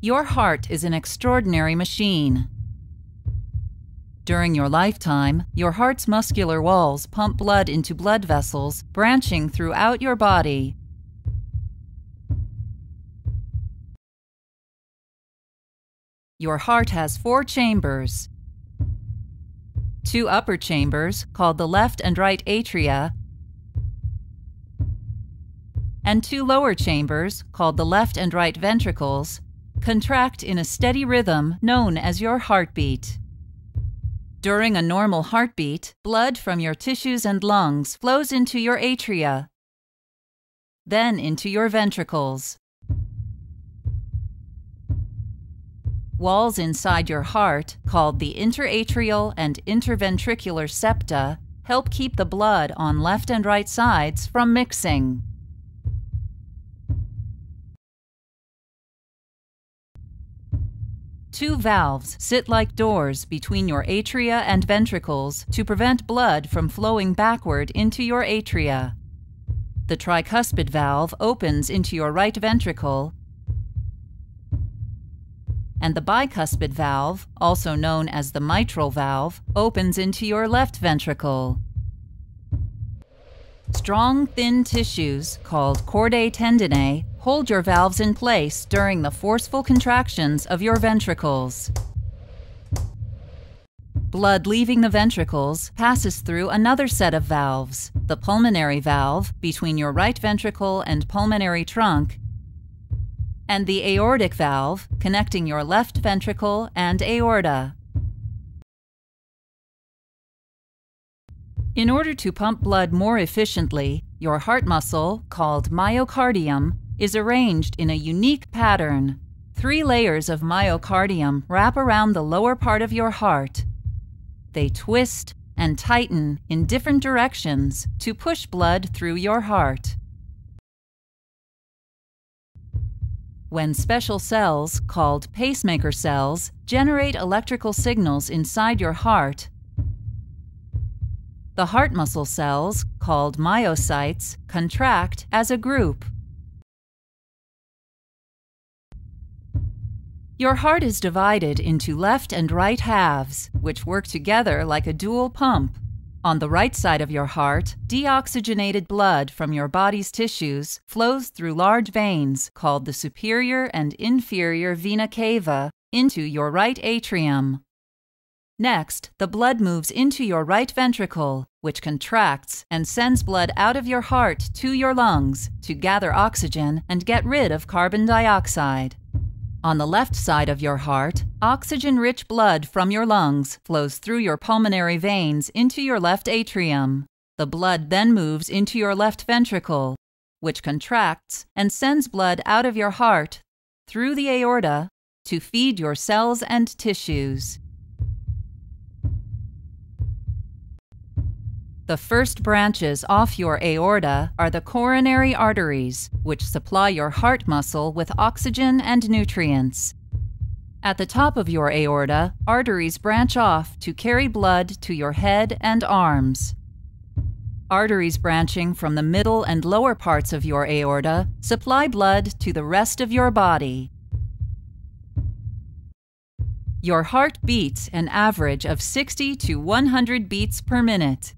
Your heart is an extraordinary machine. During your lifetime, your heart's muscular walls pump blood into blood vessels branching throughout your body. Your heart has 4 chambers. 2 upper chambers, called the left and right atria, and 2 lower chambers, called the left and right ventricles, contract in a steady rhythm known as your heartbeat. During a normal heartbeat, blood from your tissues and lungs flows into your atria, then into your ventricles. Walls inside your heart, called the interatrial and interventricular septa, help keep the blood on left and right sides from mixing. Two valves sit like doors between your atria and ventricles to prevent blood from flowing backward into your atria. The tricuspid valve opens into your right ventricle, and the bicuspid valve, also known as the mitral valve, opens into your left ventricle. Strong, thin tissues, called chordae tendineae, hold your valves in place during the forceful contractions of your ventricles. Blood leaving the ventricles passes through another set of valves, the pulmonary valve between your right ventricle and pulmonary trunk, and the aortic valve connecting your left ventricle and aorta. In order to pump blood more efficiently, your heart muscle, called myocardium, is arranged in a unique pattern. 3 layers of myocardium wrap around the lower part of your heart. They twist and tighten in different directions to push blood through your heart. When special cells, called pacemaker cells, generate electrical signals inside your heart, the heart muscle cells, called myocytes, contract as a group. Your heart is divided into left and right halves, which work together like a dual pump. On the right side of your heart, deoxygenated blood from your body's tissues flows through large veins, called the superior and inferior vena cava, into your right atrium. Next, the blood moves into your right ventricle, which contracts and sends blood out of your heart to your lungs to gather oxygen and get rid of carbon dioxide. On the left side of your heart, oxygen-rich blood from your lungs flows through your pulmonary veins into your left atrium. The blood then moves into your left ventricle, which contracts and sends blood out of your heart through the aorta to feed your cells and tissues. The first branches off your aorta are the coronary arteries, which supply your heart muscle with oxygen and nutrients. At the top of your aorta, arteries branch off to carry blood to your head and arms. Arteries branching from the middle and lower parts of your aorta supply blood to the rest of your body. Your heart beats an average of 60 to 100 beats per minute.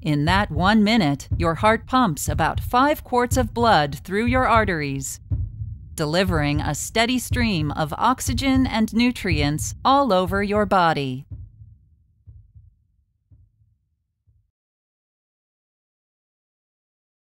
In that 1 minute, your heart pumps about 5 quarts of blood through your arteries, delivering a steady stream of oxygen and nutrients all over your body.